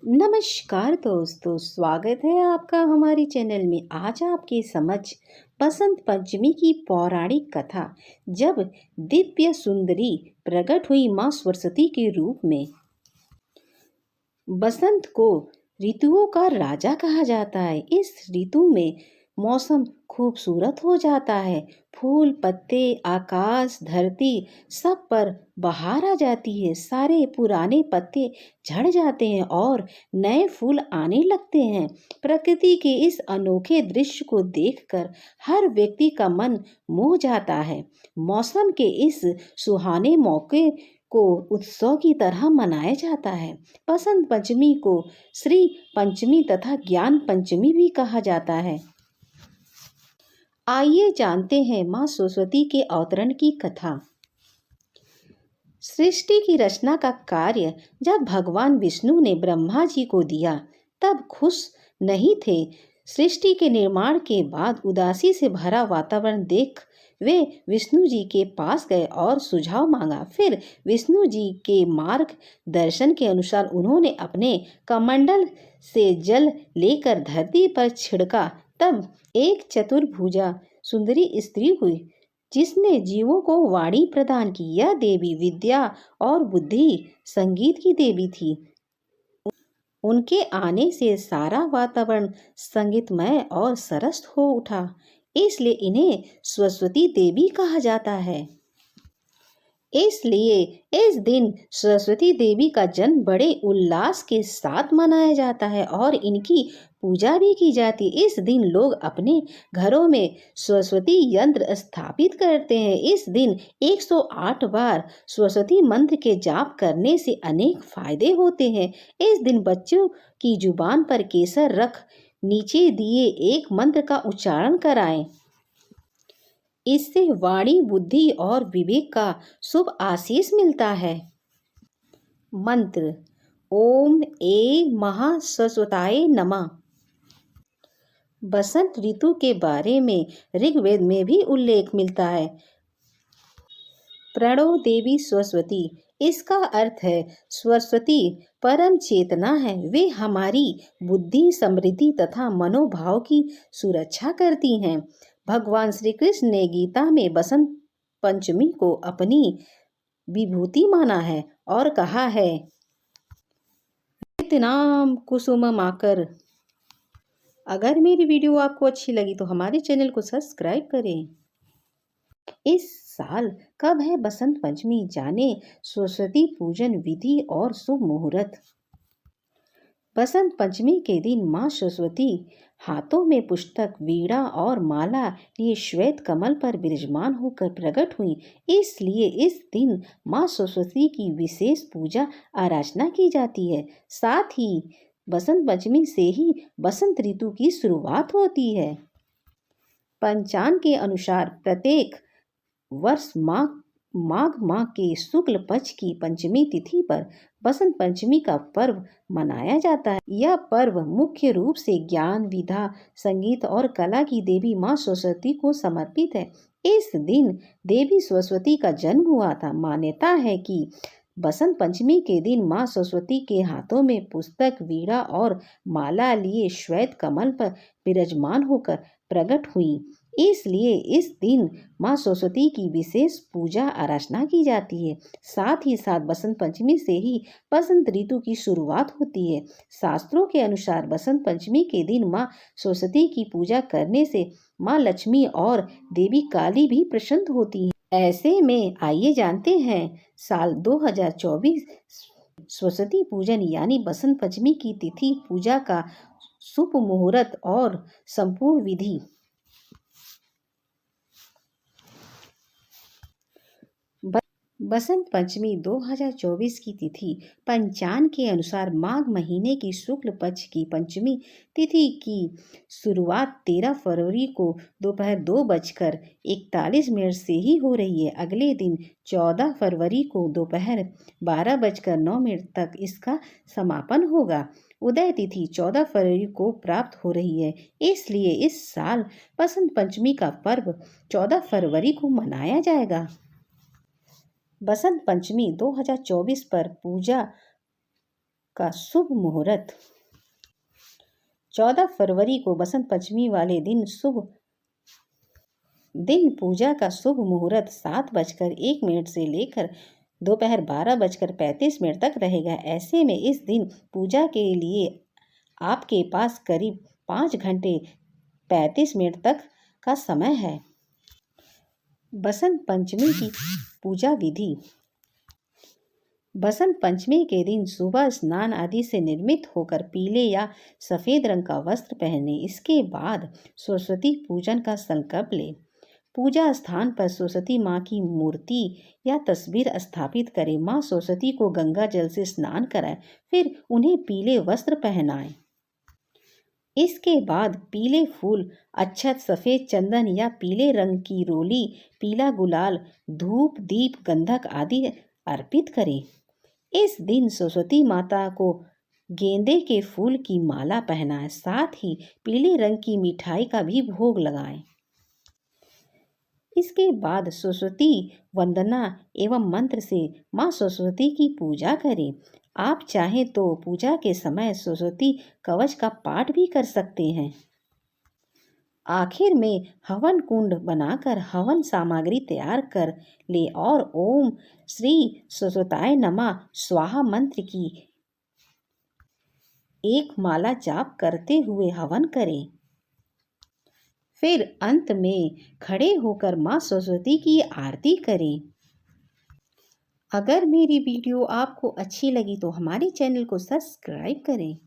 नमस्कार दोस्तों, स्वागत है आपका हमारे चैनल में। आज आपके समक्ष बसंत पंचमी की पौराणिक कथा, जब दिव्य सुंदरी प्रकट हुई मां सरस्वती के रूप में। बसंत को ऋतुओं का राजा कहा जाता है। इस ऋतु में मौसम खूबसूरत हो जाता है। फूल, पत्ते, आकाश, धरती सब पर बहार आ जाती है। सारे पुराने पत्ते झड़ जाते हैं और नए फूल आने लगते हैं। प्रकृति के इस अनोखे दृश्य को देखकर हर व्यक्ति का मन मोह जाता है। मौसम के इस सुहाने मौके को उत्सव की तरह मनाया जाता है। बसंत पंचमी को श्री पंचमी तथा ज्ञान पंचमी भी कहा जाता है। आइए जानते हैं मां सरस्वती के अवतरण की कथा। सृष्टि की रचना का कार्य जब भगवान विष्णु ने ब्रह्मा जी को दिया, तब खुश नहीं थे। सृष्टि के निर्माण के बाद उदासी से भरा वातावरण देख वे विष्णु जी के पास गए और सुझाव मांगा। फिर विष्णु जी के मार्ग दर्शन के अनुसार उन्होंने अपने कमंडल से जल लेकर धरती पर छिड़का। तब एक चतुर्भुजा सुंदरी स्त्री हुई, जिसने जीवों को वाणी प्रदान की। यह देवी विद्या और बुद्धि, संगीत की देवी थी। उनके आने से सारा वातावरण संगीतमय और सरस हो उठा, इसलिए इन्हें सरस्वती देवी कहा जाता है। इसलिए इस दिन सरस्वती देवी का जन्म बड़े उल्लास के साथ मनाया जाता है और इनकी पूजा भी की जाती है। इस दिन लोग अपने घरों में सरस्वती यंत्र स्थापित करते हैं। इस दिन 108 बार सरस्वती मंत्र के जाप करने से अनेक फायदे होते हैं। इस दिन बच्चों की जुबान पर केसर रख नीचे दिए एक मंत्र का उच्चारण कराएं। इससे वाणी, बुद्धि और विवेक का शुभ आशीष मिलता है। मंत्र: ओम ए महासरस्वताय नमः। बसंत ऋतु के बारे में ऋग्वेद में भी उल्लेख मिलता है। प्रणो देवी सरस्वती, इसका अर्थ है सरस्वती परम चेतना है। वे हमारी बुद्धि, समृद्धि तथा मनोभाव की सुरक्षा करती हैं। भगवान श्री कृष्ण ने गीता में बसंत पंचमी को अपनी विभूति माना है और कहा है, नाम कुसुम माकर। अगर मेरी वीडियो आपको अच्छी लगी तो हमारे चैनल को सब्सक्राइब करें। इस साल कब है बसंत पंचमी, जाने सरस्वती पूजन विधि और शुभ मुहूर्त। बसंत पंचमी के दिन मां सरस्वती हाथों में पुस्तक, वीणा और माला लिए श्वेत कमल पर विराजमान होकर प्रकट हुई। इसलिए इस दिन मां सरस्वती की विशेष पूजा आराधना की जाती है। साथ ही बसंत पंचमी से ही बसंत ऋतु की शुरुआत होती है। पंचांग के अनुसार प्रत्येक वर्ष माघ माह के शुक्ल पक्ष की पंचमी तिथि पर बसंत पंचमी का पर्व मनाया जाता है। यह पर्व मुख्य रूप से ज्ञान, विद्या, संगीत और कला की देवी मां सरस्वती को समर्पित है। इस दिन देवी सरस्वती का जन्म हुआ था। मान्यता है कि बसंत पंचमी के दिन मां सरस्वती के हाथों में पुस्तक, वीणा और माला लिए श्वेत कमल पर विराजमान होकर प्रकट हुई। इसलिए इस दिन मां सरस्वती की विशेष पूजा आराधना की जाती है। साथ ही साथ बसंत पंचमी से ही बसंत ऋतु की शुरुआत होती है। शास्त्रों के अनुसार बसंत पंचमी के दिन मां सरस्वती की पूजा करने से मां लक्ष्मी और देवी काली भी प्रसन्न होती हैं। ऐसे में आइए जानते हैं साल 2024 सरस्वती पूजन यानी बसंत पंचमी की तिथि, पूजा का शुभ मुहूर्त और संपूर्ण विधि। बसंत पंचमी 2024 की तिथि पंचांग के अनुसार माघ महीने की शुक्ल पक्ष की पंचमी तिथि की शुरुआत 13 फरवरी को दोपहर 2:41 से ही हो रही है। अगले दिन 14 फरवरी को दोपहर 12:09 तक इसका समापन होगा। उदय तिथि 14 फरवरी को प्राप्त हो रही है। इसलिए इस साल बसंत पंचमी का पर्व 14 फरवरी को मनाया जाएगा। बसंत पंचमी 2024 पर पूजा का शुभ मुहूर्त। 14 फरवरी को बसंत पंचमी वाले दिन पूजा का शुभ मुहूर्त 7:01 से लेकर दोपहर 12:35 तक रहेगा। ऐसे में इस दिन पूजा के लिए आपके पास करीब 5 घंटे 35 मिनट तक का समय है। बसंत पंचमी की पूजा विधि। बसंत पंचमी के दिन सुबह स्नान आदि से निर्मित होकर पीले या सफ़ेद रंग का वस्त्र पहने। इसके बाद सरस्वती पूजन का संकल्प ले। पूजा स्थान पर सरस्वती माँ की मूर्ति या तस्वीर स्थापित करें। माँ सरस्वती को गंगा जल से स्नान कराएं, फिर उन्हें पीले वस्त्र पहनाएं। इसके बाद पीले फूल, अक्षत, सफ़ेद चंदन या पीले रंग की रोली, पीला गुलाल, धूप, दीप, गंधक आदि अर्पित करें। इस दिन सरस्वती माता को गेंदे के फूल की माला पहनाएं, साथ ही पीले रंग की मिठाई का भी भोग लगाएं। इसके बाद सरस्वती वंदना एवं मंत्र से माँ सरस्वती की पूजा करें। आप चाहें तो पूजा के समय सरस्वती कवच का पाठ भी कर सकते हैं। आखिर में हवन कुंड बनाकर हवन सामग्री तैयार कर ले और ओम श्री सरस्वताय नमः स्वाहा मंत्र की एक माला जाप करते हुए हवन करें। फिर अंत में खड़े होकर माँ सरस्वती की आरती करें। अगर मेरी वीडियो आपको अच्छी लगी तो हमारे चैनल को सब्सक्राइब करें।